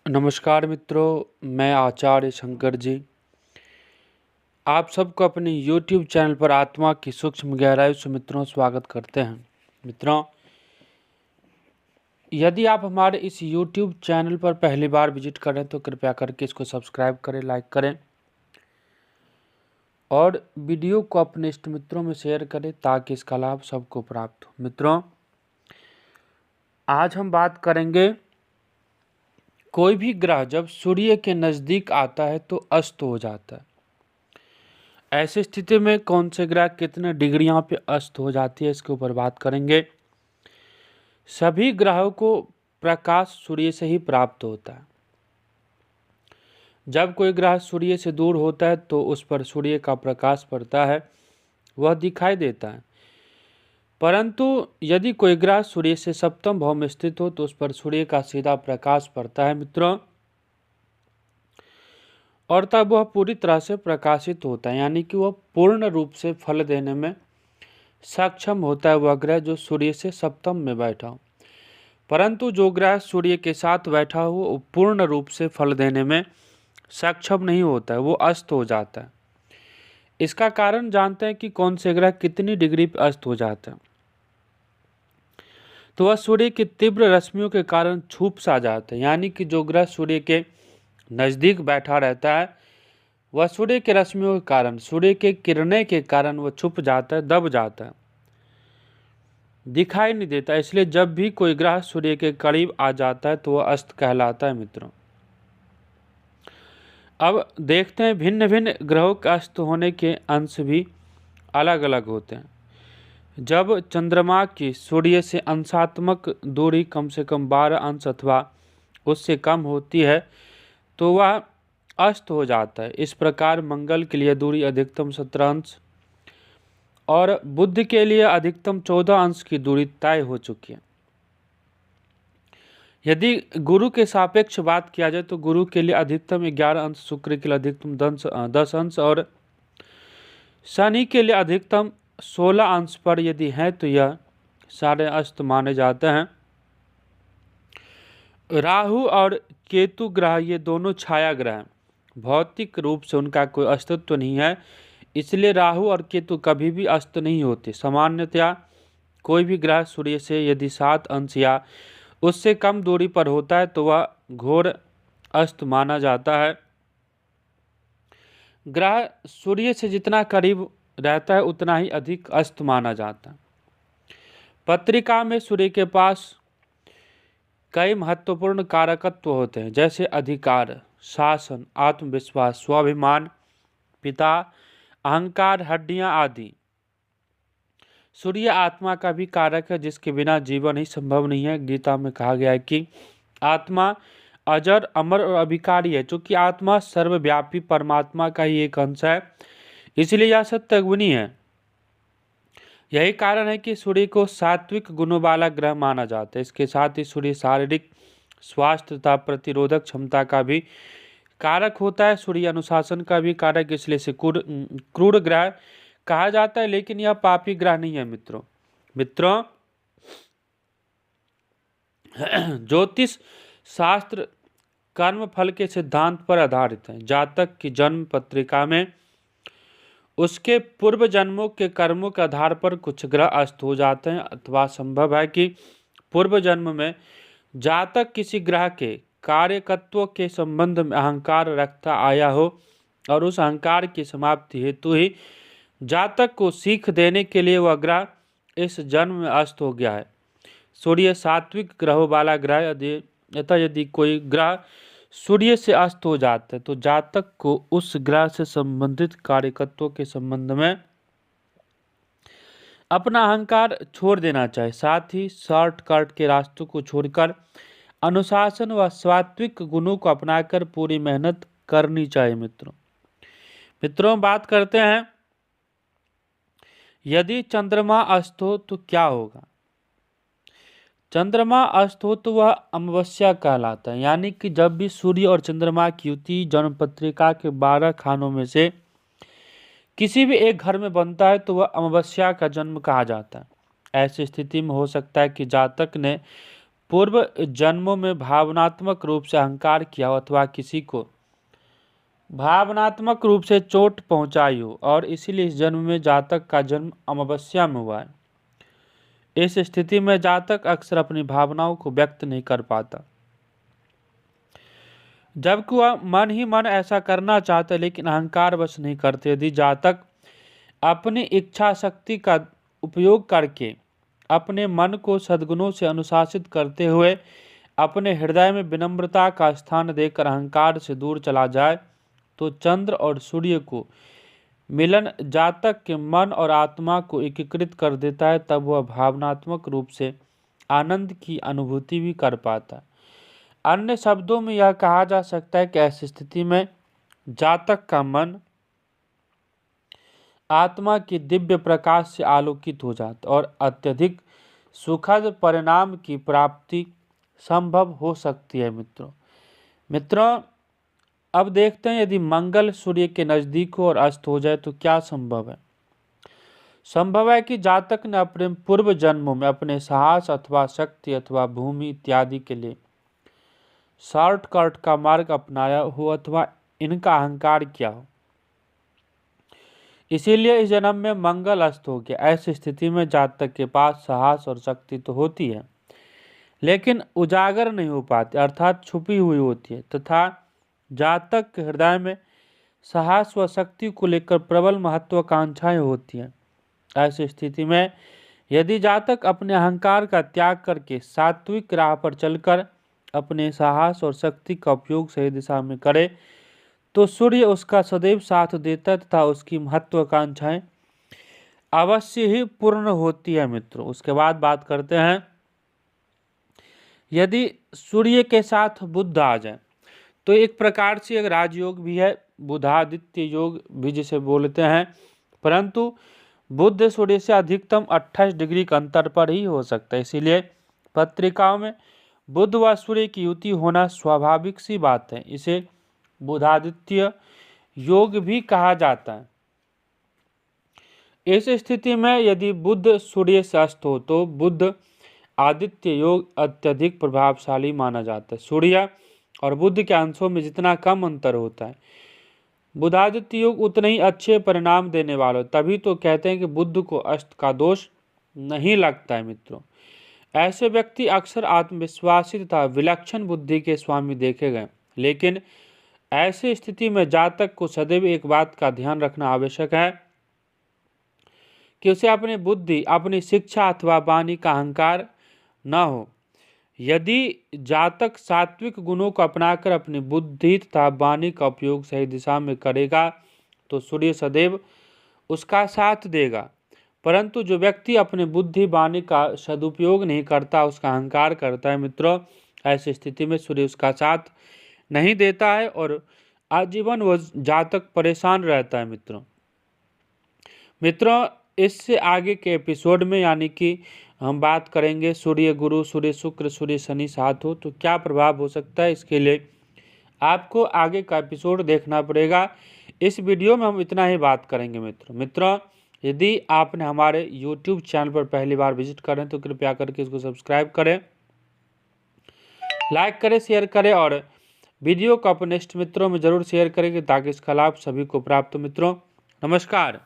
नमस्कार मित्रों, मैं आचार्य शंकर जी आप सबको अपने YouTube चैनल पर आत्मा की सूक्ष्म गहराई से मित्रों स्वागत करते हैं। मित्रों, यदि आप हमारे इस YouTube चैनल पर पहली बार विजिट करें तो कृपया करके इसको सब्सक्राइब करें, लाइक करें और वीडियो को अपने इष्ट मित्रों में शेयर करें ताकि इसका लाभ सबको प्राप्त हो। मित्रों, आज हम बात करेंगे, कोई भी ग्रह जब सूर्य के नज़दीक आता है तो अस्त हो जाता है। ऐसी स्थिति में कौन से ग्रह कितने डिग्रियां पे अस्त हो जाती है, इसके ऊपर बात करेंगे। सभी ग्रहों को प्रकाश सूर्य से ही प्राप्त होता है। जब कोई ग्रह सूर्य से दूर होता है तो उस पर सूर्य का प्रकाश पड़ता है, वह दिखाई देता है। परंतु यदि कोई ग्रह सूर्य से सप्तम भाव में स्थित हो तो उस पर सूर्य का सीधा प्रकाश पड़ता है मित्रों, और तब वह पूरी तरह से प्रकाशित होता है, यानी कि वह पूर्ण रूप से फल देने में सक्षम होता है वह ग्रह जो सूर्य से सप्तम में बैठा हो। परंतु जो ग्रह सूर्य के साथ बैठा हो वो पूर्ण रूप से फल देने में सक्षम नहीं होता है, वो अस्त हो जाता है। इसका कारण जानते हैं कि कौन से ग्रह कितनी डिग्री पर अस्त हो जाते हैं। तो वह सूर्य की तीव्र रश्मियों के कारण छुप सा जाता है, यानी कि जो ग्रह सूर्य के नज़दीक बैठा रहता है वह सूर्य के रश्मियों के कारण, सूर्य के किरणें के कारण वह छुप जाता है, दब जाता है, दिखाई नहीं देता। इसलिए जब भी कोई ग्रह सूर्य के करीब आ जाता है तो वह अस्त कहलाता है मित्रों। अब देखते हैं, भिन्न भिन्न ग्रहों के अस्त होने के अंश भी अलग अलग होते हैं। जब चंद्रमा की सूर्य से अंशात्मक दूरी कम से कम 12 अंश अथवा उससे कम होती है तो वह अस्त हो जाता है। इस प्रकार मंगल के लिए दूरी अधिकतम 17 अंश और बुध के लिए अधिकतम 14 अंश की दूरी तय हो चुकी है। यदि गुरु के सापेक्ष बात किया जाए तो गुरु के लिए अधिकतम 11 अंश, शुक्र के लिए अधिकतम 10 अंश और शनि के लिए अधिकतम 16 अंश पर यदि है तो यह सारे अस्त माने जाते हैं। राहु और केतु ग्रह ये दोनों छाया ग्रह हैं, भौतिक रूप से उनका कोई अस्तित्व नहीं है, इसलिए राहु और केतु कभी भी अस्त नहीं होते। सामान्यतया कोई भी ग्रह सूर्य से यदि 7 अंश या उससे कम दूरी पर होता है तो वह घोर अस्त माना जाता है। ग्रह सूर्य से जितना करीब रहता है उतना ही अधिक अस्त माना जाता है। पत्रिका में सूर्य के पास कई महत्वपूर्ण कारकत्व होते हैं, जैसे अधिकार, शासन, आत्मविश्वास, स्वाभिमान, पिता, अहंकार, हड्डियां आदि। सूर्य आत्मा का भी कारक है जिसके बिना जीवन ही संभव नहीं है। गीता में कहा गया है कि आत्मा अजर, अमर और अभिकारी है। चूंकि आत्मा सर्वव्यापी परमात्मा का ही एक अंश है, इसलिए यह सत्य गुणी है। यही कारण है कि सूर्य को सात्विक गुणों वाला ग्रह माना जाता है। इसके साथ ही सूर्य शारीरिक स्वास्थ्य तथा प्रतिरोधक क्षमता का भी कारक होता है। सूर्य अनुशासन का भी कारक, इसलिए इसे क्रूर ग्रह कहा जाता है, लेकिन यह पापी ग्रह नहीं है मित्रों ज्योतिष शास्त्र कर्म फल के सिद्धांत पर आधारित है। जातक की जन्म पत्रिका में उसके पूर्व जन्मों के कर्मों के आधार पर कुछ ग्रह अस्त हो जाते हैं, अथवा संभव है कि पूर्व जन्म में जातक किसी ग्रह के कार्यकत्व के संबंध में अहंकार रखता आया हो और उस अहंकार की समाप्ति हेतु ही जातक को सीख देने के लिए वह ग्रह इस जन्म में अस्त हो गया है। सूर्य सात्विक ग्रहों वाला ग्रह यदि कोई ग्रह सूर्य से अस्त हो जाता है तो जातक को उस ग्रह से संबंधित कार्यकत्वों के संबंध में अपना अहंकार छोड़ देना चाहिए। साथ ही शॉर्टकट के रास्तों को छोड़कर अनुशासन व सात्विक गुणों को अपनाकर पूरी मेहनत करनी चाहिए। मित्रों बात करते हैं, यदि चंद्रमा अस्त हो तो क्या होगा। चंद्रमा अस्त हो तो वह अमावस्या कहलाता है, यानी कि जब भी सूर्य और चंद्रमा की युति जन्म पत्रिका के 12 खानों में से किसी भी एक घर में बनता है तो वह अमावस्या का जन्म कहा जाता है। ऐसी स्थिति में हो सकता है कि जातक ने पूर्व जन्मों में भावनात्मक रूप से अहंकार किया हो अथवा किसी को भावनात्मक रूप से चोट पहुंचाई हो और इसीलिए इस जन्म में जातक का जन्म अमावस्या में हुआ है। इस स्थिति में जातक अक्सर अपनी भावनाओं को व्यक्त नहीं कर पाता, जबकि वह मन ही मन ऐसा करना चाहते लेकिन अहंकार वश नहीं करते। यदि जातक अपनी इच्छा शक्ति का उपयोग करके अपने मन को सद्गुणों से अनुशासित करते हुए अपने हृदय में विनम्रता का स्थान देकर अहंकार से दूर चला जाए तो चंद्र और सूर्य को मिलन जातक के मन और आत्मा को एकीकृत कर देता है। तब वह भावनात्मक रूप से आनंद की अनुभूति भी कर पाता है। अन्य शब्दों में यह कहा जा सकता है कि ऐसी स्थिति में जातक का मन आत्मा की दिव्य प्रकाश से आलोकित हो जाता और अत्यधिक सुखद परिणाम की प्राप्ति संभव हो सकती है। मित्रों अब देखते हैं यदि मंगल सूर्य के नजदीक हो और अस्त हो जाए तो क्या संभव है। संभव है कि जातक ने अपने पूर्व जन्मों में अपने साहस अथवा शक्ति अथवा भूमि इत्यादि के लिए शॉर्टकट का मार्ग अपनाया हो अथवा इनका अहंकार किया हो, इसीलिए इस जन्म में मंगल अस्त हो गया। ऐसी स्थिति में जातक के पास साहस और शक्ति तो होती है लेकिन उजागर नहीं हो पाती, अर्थात छुपी हुई होती है, तथा जातक के हृदय में साहस व शक्ति को लेकर प्रबल महत्वाकांक्षाएं होती हैं। ऐसी स्थिति में यदि जातक अपने अहंकार का त्याग करके सात्विक राह पर चलकर अपने साहस और शक्ति का उपयोग सही दिशा में करे तो सूर्य उसका सदैव साथ देता तथा उसकी महत्वाकांक्षाएं अवश्य ही पूर्ण होती है। मित्रों उसके बाद बात करते हैं यदि सूर्य के साथ बुध आ जाए तो एक प्रकार से एक राजयोग भी है, बुधादित्य योग भी जिसे बोलते हैं, परंतु बुध सूर्य से अधिकतम 28 डिग्री का अंतर पर ही हो सकता है। इसीलिए पत्रिकाओं में बुध व सूर्य की युति होना स्वाभाविक सी बात है। इसे बुधादित्य योग भी कहा जाता है। इस स्थिति में यदि बुध सूर्य से अस्त हो तो बुध आदित्य योग अत्यधिक प्रभावशाली माना जाता है। सूर्य और बुध के अंशों में जितना कम अंतर होता है बुधादित्य योग उतने ही अच्छे परिणाम देने वाले। तभी तो कहते हैं कि बुध को अस्त का दोष नहीं लगता है। मित्रों ऐसे व्यक्ति अक्सर आत्मविश्वासी तथा विलक्षण बुद्धि के स्वामी देखे गए, लेकिन ऐसी स्थिति में जातक को सदैव एक बात का ध्यान रखना आवश्यक है कि उसे अपनी बुद्धि अपनी शिक्षा अथवा वाणी का अहंकार न हो। यदि जातक सात्विक गुणों को अपनाकर अपनी बुद्धि तथा वाणी का उपयोग सही दिशा में करेगा तो सूर्य सदैव उसका साथ देगा, परंतु जो व्यक्ति अपनी बुद्धि वाणी का सदुपयोग नहीं करता उसका अहंकार करता है मित्रों, ऐसी स्थिति में सूर्य उसका साथ नहीं देता है और आजीवन वह जातक परेशान रहता है। मित्रों इससे आगे के एपिसोड में यानी कि हम बात करेंगे सूर्य गुरु सूर्य शुक्र सूर्य शनि साथ हो तो क्या प्रभाव हो सकता है। इसके लिए आपको आगे का एपिसोड देखना पड़ेगा। इस वीडियो में हम इतना ही बात करेंगे। मित्रों यदि आपने हमारे YouTube चैनल पर पहली बार विजिट करें तो कृपया करके इसको सब्सक्राइब करें, लाइक करें, शेयर करें और वीडियो को अपने इष्ट मित्रों में जरूर शेयर करें ताकि इसका लाभ सभी को प्राप्त हो। मित्रों नमस्कार।